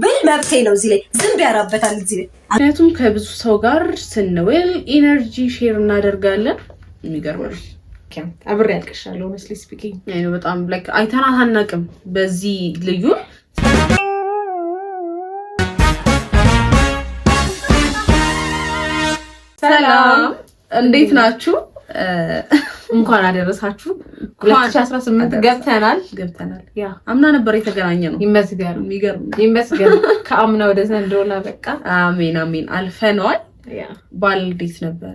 ብል መብቴ ነው። እዚህ ላይ ዝም ያራበታል እዚህ ላይ ምክንያቱም ከብዙ ሰው ጋር ስንውል ኢነርጂ ሼር እናደርጋለን። የሚገርመው አብሬ ያልቅሻለሁ honestly speaking ነው በጣም ላይክ አይተናት አናውቅም በዚህ ልዩ ሰላም እንዴት ናችሁ? እንኳን አደረሳችሁ 2018 ገብተናል ያ አምና ነበር የተገናኘነው ይመስገን ከአምና ወደ ዘንድሮ ላበቃ አሜን አሜን አልፈነዋል ያ ባል እንዴት ነበር?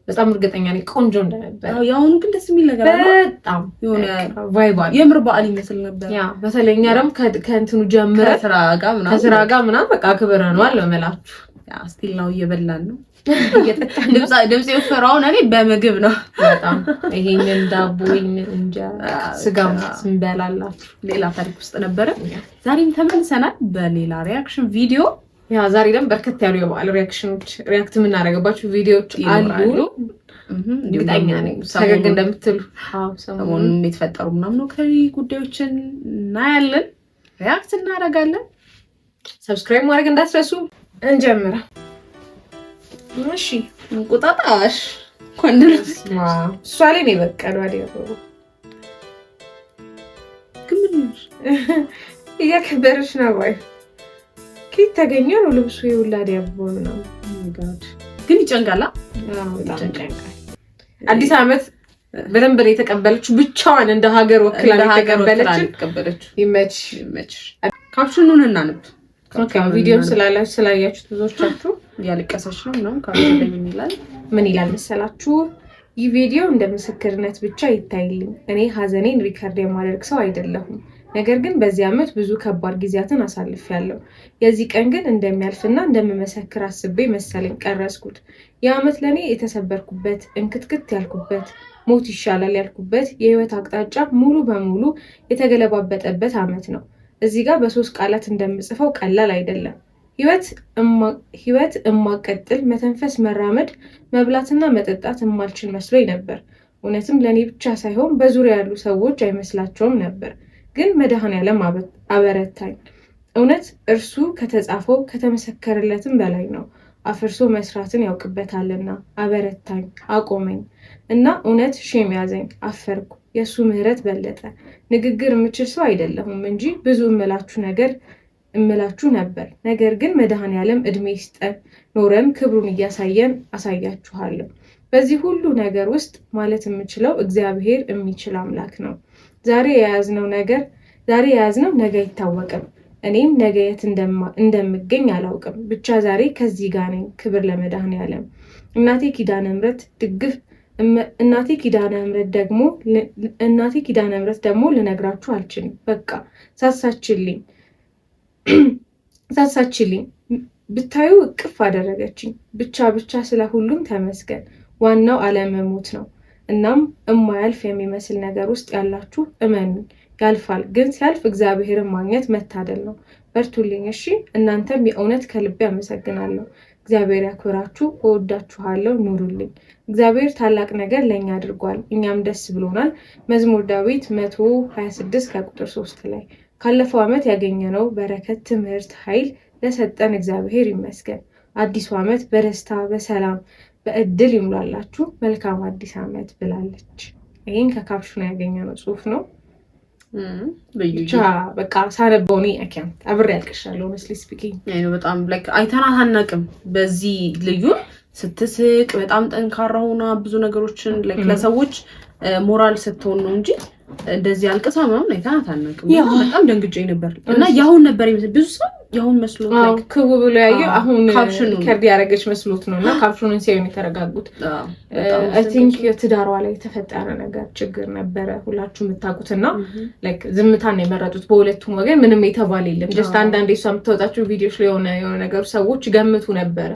በጣም እርግጠኛ ነኝ ቆንጆ እንደነበር ያውን ግን ደስ የሚል ነገር ነው በጣም የሆነ ቫይብ የምር በዓል ይመስል ነበር ያ በተለይኛ ደም ከእንትኑ ጀምረ ከስራ ጋር ምናምን በቃ ክብረናል ለመላችሁ ያ ስቲል ነው እየበላን ነው ድምጽ የፈራውን እኔ በምግብ ነው በጣም ይሄንን ዳቦ ይሄንን እንጀራ ስጋም ስንበላላችሁ ሌላ ታሪክ ውስጥ ነበር ዛሬም ተመልሰናል በሌላ ሪአክሽን ቪዲዮ ያ ዛሬ ደግሞ በርከት ያሉ የበዓል ሪአክሽኖች ሪአክት የምናደርግባቸው ቪዲዮዎች አሉ እርግጠኛ ነኝ ሰገግ እንደምትሉ ሰሞኑን የተፈጠሩ ምናምን ወቅታዊ ጉዳዮችን እናያለን ሪአክት እናደርጋለን ሰብስክራይብ ማድረግ እንዳትረሱ እንጀምራ እሺ እንቁጣጣሽ ኮንድረስ እሷ ላይ ነው በቀሉ አይደለም ግምንሽ እያከበረሽ ነው ወይ ከየት ተገኘው ነው ልብሱ ይውላድ ያቦ ነው ጋድ ግን ይጨንቃላ ይጨንቃል አዲስ አመት በደንብ ነው የተቀበለችው ብቻዋን እንደ ሀገር ወክላ የተቀበለችው ይመች ካፕሽኑን እናንብ ኦኬ ቪዲዮ ስላያችሁ ብዙዎቻችሁ ያለቀሰች ነው ነው ካፕሽኑ ይላል ምን ይላል መሰላችሁ ይህ ቪዲዮ እንደ ምስክርነት ብቻ ይታይልኝ እኔ ሀዘኔን ሪከርድ የማደርግ ሰው አይደለሁም ነገር ግን በዚህ አመት ብዙ ከባድ ጊዜያትን አሳልፌያለሁ የዚህ ቀን ግን እንደሚያልፍና እንደምመሰክር አስቤ መሰለኝ ቀረስኩት የአመት ለኔ የተሰበርኩበት እንክትክት ያልኩበት ሞት ይሻላል ያልኩበት የህይወት አቅጣጫ ሙሉ በሙሉ የተገለባበጠበት አመት ነው እዚህ ጋር በሶስት ቃላት እንደምጽፈው ቀላል አይደለም ህይወት እማቀጥል መተንፈስ መራመድ መብላትና መጠጣት እማልችል መስሎኝ ነበር እውነትም ለኔ ብቻ ሳይሆን በዙሪያ ያሉ ሰዎች አይመስላቸውም ነበር ግን መድኃኔዓለም አበረታኝ እውነት እርሱ ከተጻፈው ከተመሰከረለትም በላይ ነው አፍርሶ መስራትን ያውቅበታልና አበረታኝ አቆመኝ እና እውነት ሼም ያዘኝ አፈርኩ የሱ ምህረት በለጠ ንግግር የምችል ሰው አይደለሁም እንጂ ብዙ እምላችሁ ነበር ነገር ግን መድኃኔዓለም እድሜ ይስጠን ኖረን ክብሩን እያሳየን አሳያችኋለሁ በዚህ ሁሉ ነገር ውስጥ ማለት የምችለው እግዚአብሔር የሚችል አምላክ ነው ዛሬ የያዝነው ነገ አይታወቅም እኔም ነገ የት እንደምገኝ አላውቅም ብቻ ዛሬ ከዚህ ጋር ነኝ ክብር ለመድኃኔዓለም እናቴ ኪዳነ ምሕረት ደግሞ ልነግራችሁ አልችልም በቃ ሳሳችልኝ ብታዩ እቅፍ አደረገችኝ ብቻ ስለ ሁሉም ተመስገን ዋናው አለመሞት ነው እናም እማያልፍ የሚመስል ነገር ውስጥ ያላችሁ እመኑ ያልፋል ግን ሲያልፍ እግዚአብሔርን ማግኘት መታደል ነው በርቱልኝ እሺ እናንተም የእውነት ከልቤ አመሰግናለሁ እግዚአብሔር ያክብራችሁ እወዳችኋለሁ ኑሩልኝ እግዚአብሔር ታላቅ ነገር ለኛ አድርጓል እኛም ደስ ብሎናል መዝሙር ዳዊት 126 ከቁጥር 3 ላይ ካለፈው አመት ያገኘነው በረከት ትምህርት ኃይል ለሰጠን እግዚአብሔር ይመስገን አዲሱ አመት በደስታ በሰላም በእድል ይሙላላችሁ መልካም አዲስ አመት ብላለች ይሄን ከካፕሽኑ ያገኘነው ጽሁፍ ነው በቃ ሳነበውኒ አካንት አብሬ ያልቅሻለሁ honestly speaking ነው በጣም ላይክ አይተናት አናውቅም በዚህ ልዩ ስትስቅ በጣም ጠንካራ ሆና ብዙ ነገሮችን ላይክ ለሰዎች ሞራል ስትሆን ነው እንጂ እንደዚህ አልቀሳ ምናምን አይተናት አናውቅም በጣም ደንግጬ ነበር እና ያሁን ነበር ይመስል ብዙ ሰው ያሁን መስሎት ላይክ ክው ብሎ ያየው አሁን ከርዲ ያረገች መስሎት ነውና ካፕሽኑን ሲያዩን የተረጋጉት I think የትዳሯ ላይ ተፈጠረ ነገር ችግር ነበር ሁላችሁ የምታውቁትና ላይክ ዝምታን ነው የመረጡት በሁለቱም ወገን ምንም የተባለ የለም just አንዳንዴ እሷ የምትወጣቸው ቪዲዮዎች ላይ የሆነ ነገር ሰዎች ገምቱ ነበር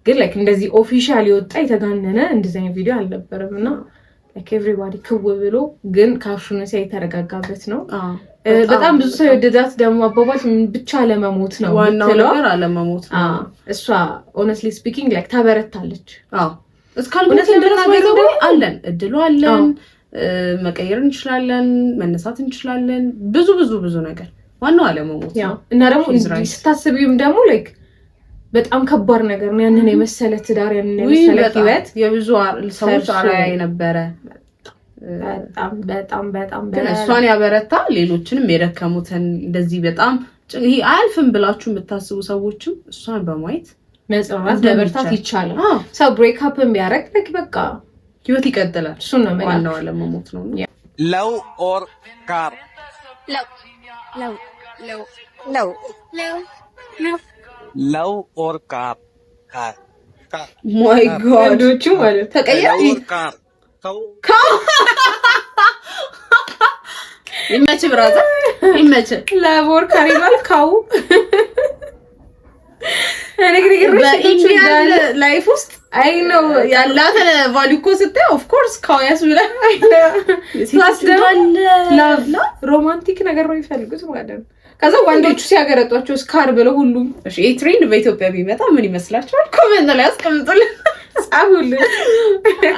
ግን ላይክ እንደዚህ ኦፊሻሊ ወጣ የተጋነነ እንደዚህ አይነት ቪዲዮ አልነበረምና like everybody ክው ብሎ ግን ካፕሽኑን ሲያይ ተረጋጋበት ነው በጣም ብዙ ሰው የወደዳት ደግሞ አባባል ብቻ ለመሞት ነው ዋናው ነገር አለመሞት ነው እሷ honestly speaking like ታበረታለች እስካልኩት እንደናገረው አለን እድሉ አለን መቀየር እንችላለን መነሳት እንችላለን ብዙ ነገር ዋናው አለመሞት ነው። እና ደግሞ ስታስቢውም ደግሞ ላይክ በጣም ከባድ ነገር ነው። ያንን የመሰለ ትዳር ያንን የመሰለ ህይወት የብዙ ሰዎች አራያ ነበረ። በጣም እሷን ያበረታ ሌሎችንም የደከሙትን እንደዚህ በጣም ይሄ አልፍም ብላችሁ የምታስቡ ሰዎችም እሷን በማየት መጽናናት መበርታት ይቻላል። ሰው ብሬክ አፕም ቢያደርግ በቃ ህይወት ይቀጥላል። እሱ ነው ዋናው አለመሞት ነው። लव और car love और कार ማይ ጋድ ወንዶቹ ማለት ተቀየረ። ይመች ብራዘር ይመች። ለቭ ኦር ካር ይላል ካው በኢንዲያን ላይፍ ውስጥ አይ ነው ያላት ቫልዩ እኮ ስታይ ኦፍ ኮርስ ካውያስ ብላ ፕላስ ላቭ ሮማንቲክ ነገር ነው የሚፈልጉት ማለት ነው። ከዛ ወንዶቹ ሲያገረጧቸው ስካር ብለው ሁሉም እሺ ትሬንድ በኢትዮጵያ ቢመጣ ምን ይመስላችኋል? ኮሜንት ላይ አስቀምጡልን ጻፉልን።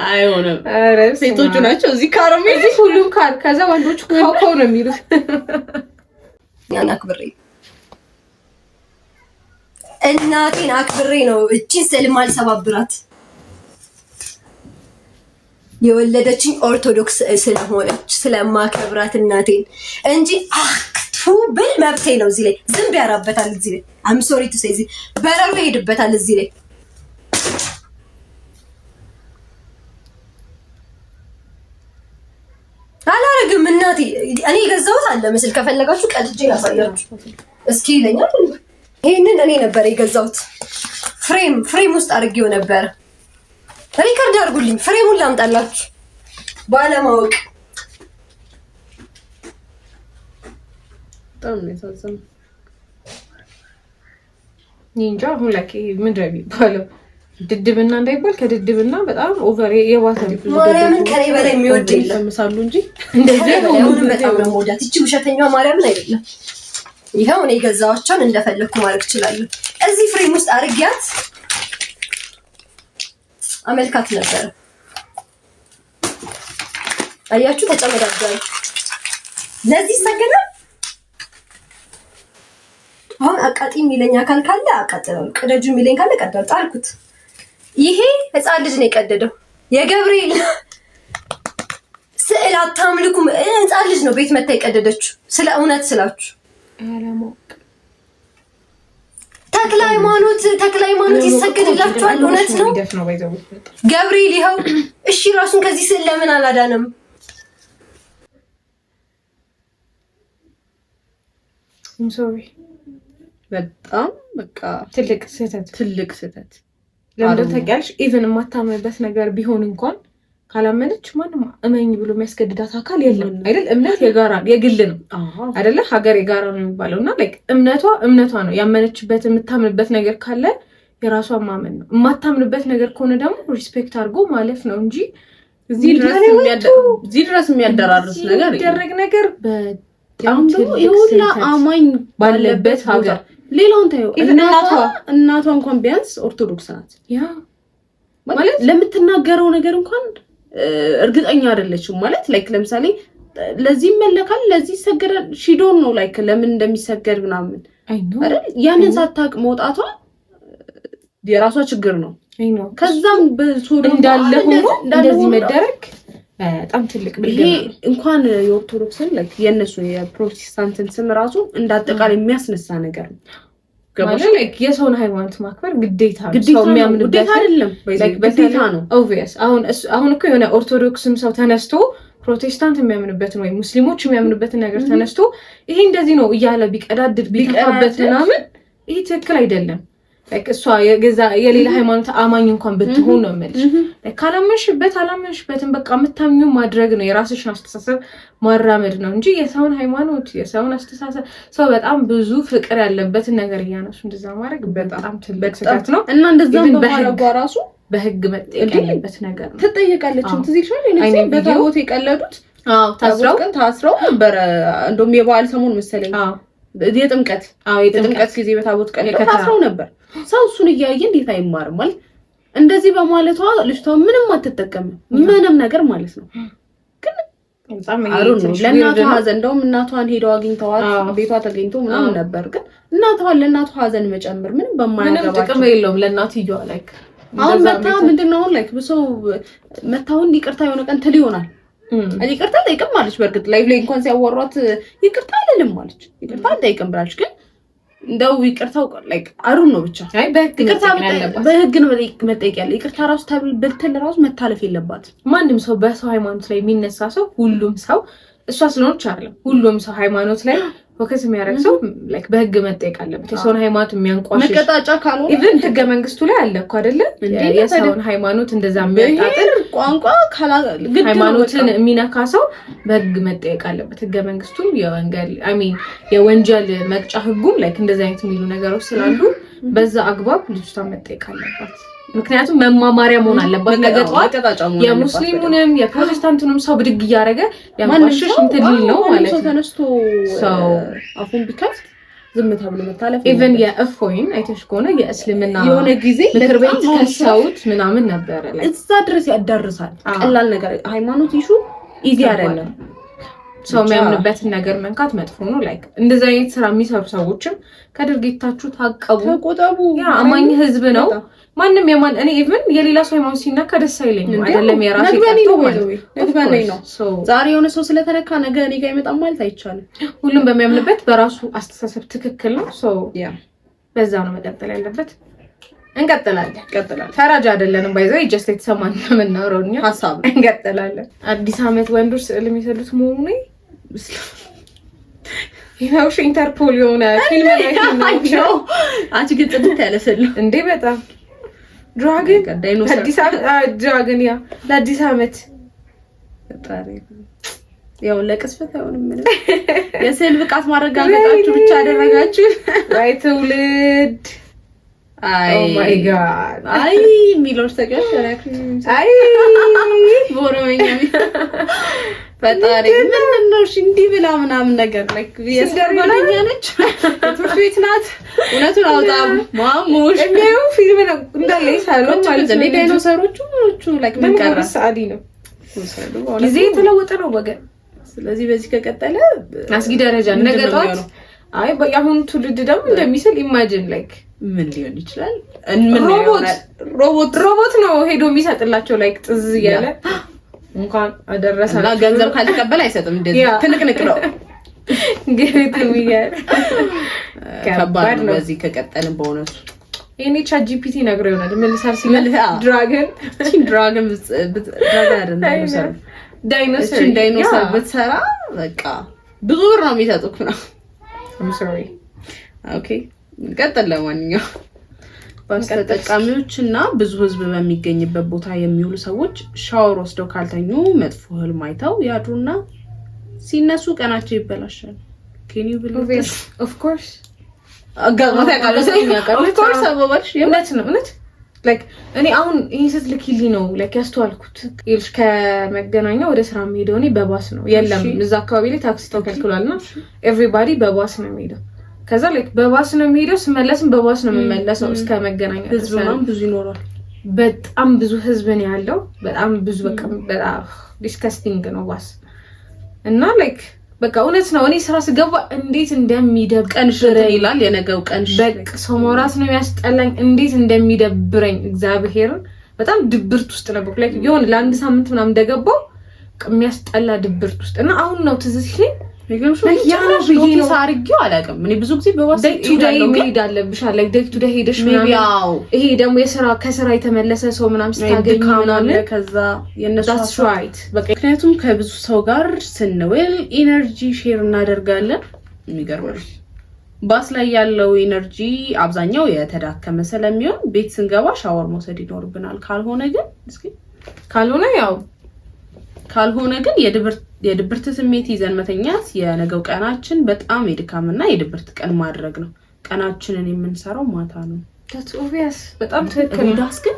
አይሆንም ሴቶቹ ናቸው እዚህ ካር እዚህ ሁሉም ካር ከዛ ወንዶቹ ካው ነው የሚሉት። ያን አክብሬ እናቴን አክብሬ ነው እቺ ሰልማል ሰባብራት የወለደችኝ ኦርቶዶክስ ስለሆነች ስለማከብራት እናቴን እንጂ አክቱ ብል መብቴ ነው። እዚህ ላይ ዝም ቢያራበታል እዚህ ላይ አም ሶሪ ቱ ሴይ እዚህ በረሩ ሄድበታል እዚህ ላይ አላረግም። እናቴ እኔ የገዛሁት አለ ምስል ከፈለጋችሁ ቀድጄ ያሳያችሁ እስኪ ይለኛል። ይሄንን እኔ ነበር የገዛሁት ፍሬም ውስጥ አድርጌው ነበር። ሪከርድ አድርጉልኝ ፍሬሙን ላምጣላችሁ ባለማወቅ በጣም ነው ኒንጃ ሁላኪ ምንድን ነው የሚባለው ድድብና እንዳይባል ከድድብና በጣም ኦቨር የባሰ ማርያምን ከኔ በላይ የሚወድ የለም ምሳሉ እንጂ እንደዚህ ነው በጣም ነው የምወዳት እቺ ውሸተኛዋ ማርያምን አይደለም። ይሄው እኔ ገዛዋቸውን እንደፈለኩ ማድረግ እችላለሁ። እዚህ ፍሬም ውስጥ አርጊያት አመልካት ነበር። አያችሁ ተጨመዳጃል። ለዚህ ሰገደ አሁን አቃጢ የሚለኝ አካል ካለ አቃጥለው ቅደጁ የሚለኝ ካለ ቀደው ጣልኩት። ይሄ ህፃን ልጅ ነው የቀደደው የገብርኤል ስዕል አታምልኩም። ህፃን ልጅ ነው ቤት መታ የቀደደችው። ስለ እውነት ስላችሁ አላማውቅ ተክለ ሃይማኖት ይሰገድላችኋል። እውነት ነው ገብርኤል ይኸው። እሺ ራሱን ከዚህ ስዕል ለምን አላዳነም? ሶሪ በጣም በቃ ትልቅ ስህተት ለምን ታውቂያለሽ? ኢቭን የማታምንበት ነገር ቢሆን እንኳን ካላመነች ማንም እመኝ ብሎ የሚያስገድዳት አካል የለም አይደል? እምነት የጋራ የግል ነው አይደለ? ሀገር የጋራ ነው የሚባለውና ላይክ እምነቷ ነው ያመነችበት። የምታምንበት ነገር ካለ የራሷ ማመን ነው። የማታምንበት ነገር ከሆነ ደግሞ ሪስፔክት አድርጎ ማለፍ ነው እንጂ እዚህ ድረስ የሚያደራርስ ነገር ይደረግ ነገር በጣም ይሁላ አማኝ ባለበት ሀገር ሌላውን ታዩ። እናቷ እንኳን ቢያንስ ኦርቶዶክስ ናት። ያ ማለት ለምትናገረው ነገር እንኳን እርግጠኛ አይደለችም። ማለት ላይክ ለምሳሌ ለዚህ መለካል ለዚህ ሰገዳል ሺዶን ነው ላይክ ለምን እንደሚሰገድ ምናምን አይደል? ያንን ሳታቅ መውጣቷ የራሷ ችግር ነው። ከዛም በሶዶ እንዳለ ሆኖ እንደዚህ መደረግ በጣም ትልቅ ይሄ እንኳን የኦርቶዶክስን ላይክ የነሱ የፕሮቴስታንትን ስም ራሱ እንዳጠቃላይ የሚያስነሳ ነገር ነው። ማለት ላይክ የሰውን ሃይማኖት ማክበር ግዴታ ነው። ሰው የሚያምንበት አይደለም ግዴታ ነው። ኦብቪየስ አሁን እኮ የሆነ ኦርቶዶክስም ሰው ተነስቶ ፕሮቴስታንት የሚያምንበትን ወይ ሙስሊሞች የሚያምንበትን ነገር ተነስቶ ይሄ እንደዚህ ነው እያለ ቢቀዳድድ ቢቀጣበት ምናምን ይሄ ትክክል አይደለም። ላይክ እሷ የሌላ ሃይማኖት አማኝ እንኳን ብትሆን ነው ማለት ላይክ ካላመንሽበትም በቃ የምታምኚው ማድረግ ነው። የራስሽን አስተሳሰብ ማራመድ ነው እንጂ የሰውን ሃይማኖት የሰውን አስተሳሰብ ሰው በጣም ብዙ ፍቅር ያለበትን ነገር እያነሱ እንደዛ ማድረግ በጣም ትልቅ ስህተት ነው እና እንደዛም በማረጓ ራሱ በህግ መጠየቅ ያለበት ነገር ነው። ትጠየቃለች። ትዚክሽን እኔ በታቦት የቀለዱት ታስረው ነበር። እንደውም የበዓል ሰሞን መሰለኝ የጥምቀት ጊዜ በታቦት ቀን ታስረው ነበር። ሰው እሱን እያየ እንዴት አይማርም? ማለት እንደዚህ በማለቷ ልጅቷ ምንም አትጠቀምም ምንም ነገር ማለት ነው። ግን ለእናቷ ሀዘን እንደውም እናቷን ሄደው አግኝተዋት ቤቷ ተገኝቶ ምናምን ነበር። ግን እናቷን ለእናቷ ሀዘን መጨመር ምንም በማያገባቸው ጥቅም የለውም ለእናትየዋ። ላይክ አሁን መታ ምንድነው አሁን ላይክ ብሶ መታውን ይቅርታ የሆነ ቀን ትል ይሆናል ይቅርታ ጠይቅም ማለች። በእርግጥ ላይቭ ላይ እንኳን ሲያወሯት ይቅርታ አልልም ማለች። ይቅርታ ጠይቅም ብላለች። ግን እንደው ይቅርታው ላይክ አሩን ነው ብቻ በህግ ነው መጠየቅ ያለ። ይቅርታ ራሱ ብትል ራሱ መታለፍ የለባትም። ማንም ሰው በሰው ሃይማኖት ላይ የሚነሳ ሰው ሁሉም ሰው እሷ ስለሆነች አይደለም ሁሉም ሰው ሃይማኖት ላይ ፎከስ የሚያደርግ ሰው ላይክ በህግ መጠየቅ አለበት። የሰውን ሃይማኖት የሚያንቋሽሽ መቀጣጫ ካልሆነ ኢቭን ህገ መንግስቱ ላይ አለ እኮ አይደለ? የሰውን ሃይማኖት እንደዛ የሚያጣጥር ቋንቋ ሃይማኖትን የሚነካ ሰው በህግ መጠየቅ አለበት። ህገ መንግስቱም የወንጀል መቅጫ ህጉም ላይክ እንደዛ አይነት የሚሉ ነገሮች ስላሉ በዛ አግባብ ልጅቷ መጠየቅ አለባት። ምክንያቱም መማማሪያ መሆን አለባት። ነገጣው የሙስሊሙንም የፕሮቴስታንቱንም ሰው ብድግ እያደረገ ያማሽሽ እንትን ነው ማለት ነው። ተነስቶ አፉን ቢከፍት ዝም ተብሎ መታለፍ ኢቭን የእፎይን አይተሽ ከሆነ የእስልምና የሆነ ጊዜ ምክር ቤት ከሰውት ምናምን ነበረ ላይ እዛ ድረስ ያዳርሳል። ቀላል ነገር ሃይማኖት ኢሹ ኢዚ አይደለም። ሰው የሚያምንበትን ነገር መንካት መጥፎ ነው። ላይክ እንደዛ አይነት ስራ የሚሰሩ ሰዎችም ከድርጊታችሁ ታቀቡ፣ ተቆጠቡ። አማኝ ህዝብ ነው ማንም እኔ ኢቭን የሌላ ሰው ሃይማኖት ሲነካ ደስ አይለኝም። አይደለም የራሴ ነው። ዛሬ የሆነ ሰው ስለተነካ ነገ እኔ ጋር ይመጣል ማለት አይቻልም። ሁሉም በሚያምንበት በራሱ አስተሳሰብ ትክክል ነው። በዛ ነው መቀጠል ያለበት። እንቀጥላለን። ፈራጅ አይደለንም። ባይዘው ጀስት የተሰማን ምናወራውኛ ሐሳብ እንቀጥላለን። አዲስ አመት ወንዶች ስዕል የሚሰዱት መሆኑ ነው ይሄው ኢንተርፖል የሆነ ፊልም ላይ ነው። አንቺ ግን ጥንት ያለ ስዕል እንዴ በጣም ድራገን አዲስ አመት ድራገን ለአዲስ አመት ያው ለቅስፈት አይሆንም። ምን የስዕል ብቃት ማረጋገጣችሁ ብቻ አደረጋችሁ። አይ ትውልድ ኦ ማይ ጋድ ሚሎር ተቀሽ አይ ቦሮኛ ፈጣሪ ምንድነው እንዲህ ብላ ምናምን ነገር ላይክ የስደርጓለኛ ነች ትምህርት ቤት ናት። እውነቱን አውጣም ማሙሽ የሚያዩ ፊልም ነው እንዳለ ይሳለው ማለት ነው። ዳይኖሰሮቹ ላይክ መንቀራ ሳዲ ነው ጊዜ የተለወጠ ነው ወገን። ስለዚህ በዚህ ከቀጠለ አስጊ ደረጃ ነገጣት። አይ በያሁን ትውልድ ደግሞ እንደሚስል ኢማጂን ላይክ ምን ሊሆን ይችላል? ሮቦት ነው ሄዶ የሚሰጥላቸው ላይክ ጥዝ እያለ እንኳን አደረሰና ገንዘብ ካልተቀበለ አይሰጥም። እንደዚህ ትንቅንቅ ነው ግሬት የሚያር ከባድ ነው። በዚህ ከቀጠልን በእውነቱ እኔ ቻት ጂፒቲ ነግረው ይሆናል መልሳር ሲመልስ ድራገን አይደለም ዳይኖሰር ብትሰራ በቃ ብዙ ብር ነው የሚሰጡት ነው። I'm sorry ኦኬ ቀጥል። ለማንኛውም ባስ ተጠቃሚዎችና ብዙ ህዝብ በሚገኝበት ቦታ የሚውሉ ሰዎች ሻወር ወስደው ካልተኙ መጥፎ ህልም አይተው ያድሩና ሲነሱ ቀናቸው ይበላሻል። Can you believe this? Of course አጋማታ ያቃለው of course አባባሽ የምነት ነው እውነት ላይክ እኔ አሁን ይሄን ስትልኪልኝ ነው ላይክ ያስተዋልኩት። ይልሽ ከመገናኛ ወደ ስራ የሚሄደው እኔ በባስ ነው። የለም እዛ አካባቢ ላይ ታክሲ ተከልክሏልና ኤቭሪባዲ በባስ ነው የሚሄደው። ከዛ ላይክ በባስ ነው የሚሄደው ስመለስም በባስ ነው የምመለሰው እስከ መገናኛ። ህዝብም ብዙ ይኖራል። በጣም ብዙ ህዝብ ነው ያለው። በጣም ብዙ በጣም ዲስካስቲንግ ነው ባስ እና ላይክ በቃ እውነት ነው። እኔ ስራ ስገባ እንዴት እንደሚደብቀንሽ ይላል የነገው ቀንሽ በቃ ሰው ማውራት ነው ያስጠላኝ። እንዴት እንደሚደብረኝ እግዚአብሔር በጣም ድብርት ውስጥ ነበር። ላይክ የሆነ ለአንድ ሳምንት ምናምን እንደገባው የሚያስጠላ ድብርት ውስጥ እና አሁን ነው ትዝ ሲለኝ ነው ሳርጊው አላውቅም። እኔ ብዙ ጊዜ በዋስ መሄድ አለብሽ ላይክ ዴይ ቱ ዴይ ሄደሽ ምናምን ይሄ ደግሞ ከስራ የተመለሰ ሰው ምናምን ስታገኝ ምናምን ከዛ የነሱ ራይት በቃ ምክንያቱም ከብዙ ሰው ጋር ስንውል ኢነርጂ ሼር እናደርጋለን። የሚገርምሽ ባስ ላይ ያለው ኢነርጂ አብዛኛው የተዳከመ ስለሚሆን ቤት ስንገባ ሻወር መውሰድ ይኖርብናል። ካልሆነ ግን የድብርት ስሜት ይዘን መተኛት የነገው ቀናችን በጣም የድካምና የድብርት ቀን ማድረግ ነው። ቀናችንን የምንሰራው ማታ ነው። that's obvious በጣም ትክክል። ዳስ ግን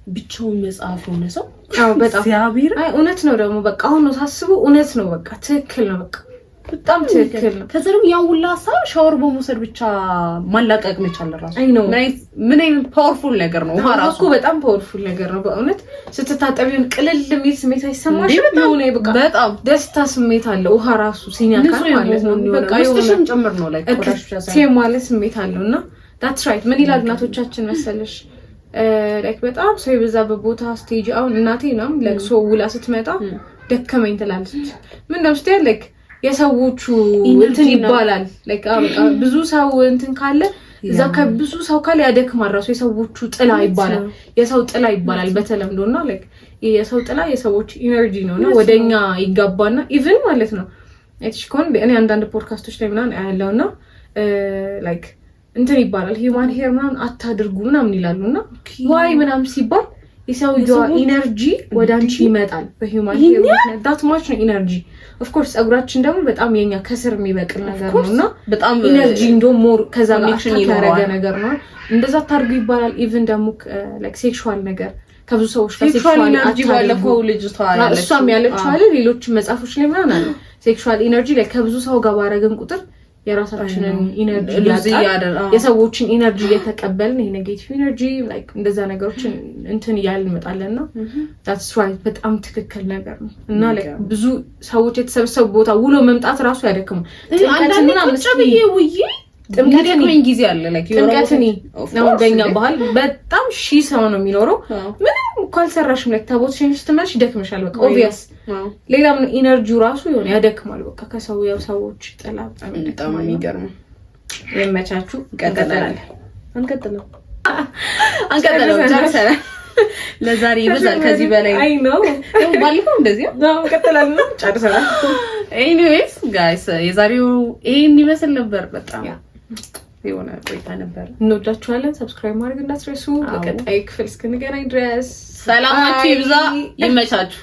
ብቻውን መጽሐፍ ሆነ ሰው በጣም እግዚአብሔር እውነት ነው ደግሞ በቃ አሁን ነው ሳስበው እውነት ነው በቃ ትክክል ነው በቃ በጣም ትክክል ነው። ከዛ ደግሞ ያው ሁላ ሀሳብ ሻወር በመውሰድ ብቻ ማላቀቅ መቻል ራሱ አይ ነው ምን አይነት ፓወርፉል ነገር ነው። ውሃ ራሱ በጣም ፓወርፉል ነገር ነው በእውነት። ስትታጠቢውን ቅልል የሚል ስሜት አይሰማሽም? የሆነ በጣም ደስታ ስሜት አለ ውሃ ራሱ ሲኛካ ማለት ነው። በቃ ውስጥሽም ጭምር ነው ላይ ቆዳሽ ማለት ስሜት አለውና that's right። ምን ይላል እናቶቻችን መሰለሽ ላይክ በጣም ሰው የበዛበት ቦታ ስቴጅ አሁን እናቴ ነው ለቅሶ ውላ ስትመጣ ደከመኝ ትላለች። ምን ነው ስትይ ላይክ የሰዎቹ እንትን ይባላል ላይክ በቃ ብዙ ሰው እንትን ካለ እዛ ከብዙ ሰው ካለ ያደክማል ራሱ የሰዎቹ ጥላ ይባላል። የሰው ጥላ ይባላል በተለምዶና ላይክ የሰው ጥላ የሰዎች ኢነርጂ ነውና ወደኛ ይጋባና ኢቭን ማለት ነው እሺ ኮን እኔ አንዳንድ ፖድካስቶች ላይ ምናምን አያለውና ላይክ እንትን ይባላል ሂውማን ሄር ምናምን አታድርጉ ምናምን ይላሉና ዋይ ምናምን ሲባል የሰው ኢነርጂ ወደ አንቺ ይመጣል በሂውማን ሄር ምክንያት ዳት ማች ነው ኢነርጂ። ኦፍ ኮርስ ጸጉራችን ደግሞ በጣም የኛ ከስር የሚበቅል ነገር ነውና በጣም ኢነርጂ እንደው ሞር ከዛ ኮኔክሽን ያደረገ ነገር ነው። እንደዛ ታርጉ ይባላል። ኢቭን ደግሞ ላይክ ሴክሹዋል ነገር ከብዙ ሰዎች ጋር ሴክሹዋል ኢነርጂ ባለፈው ልጅቷ ያለችው እሷም ያለችው አለ ሌሎች መጽሐፎች ላይ ምናምን አለ ሴክሹዋል ኢነርጂ ላይ ከብዙ ሰው ጋር ባረገን ቁጥር የራሳችንን ኢነርጂ ያጣል። የሰዎችን ኢነርጂ እየተቀበልን ይሄ ኔጌቲቭ ኢነርጂ ላይክ እንደዛ ነገሮችን እንትን እያልን እንመጣለንና that's right በጣም ትክክል ነገር ነው። እና ላይክ ብዙ ሰዎች የተሰበሰቡ ቦታ ውሎ መምጣት ራሱ ያደክማል። ጥምቀትና መስቀልዬ ውዬ ጥምቀትን ጊዜ አለ ላይክ ጥምቀትን ነው በእኛ ባህል በጣም ሺህ ሰው ነው የሚኖረው። ምንም ካልሰራሽም ላይክ ታቦት ሸንሽ ስትመርሽ ይደክምሻል። በቃ ኦብቪየስ ሌላም ኢነርጂው ራሱ ይሆን ያደክማል። በቃ ከሰው ያው ሰዎች ጥላ በጣም የሚገርም የመቻቹ ቀጠላል አንቀጥለው ጨርሰናል። ለዛሬ ይበዛል ከዚህ በላይ አይ ነው ባልከው እንደዚህ ነው ቀጠላል ጨርሰናል። ኤኒዌይስ ጋይስ የዛሬው ይሄን ይመስል ነበር። በጣም የሆነ ቆይታ ነበር። እንወዳችኋለን። ሰብስክራይብ ማድረግ እንዳትረሱ። በቀጣይ ክፍል እስክንገናኝ ድረስ ሰላማችሁ ይብዛ። ይመቻችሁ።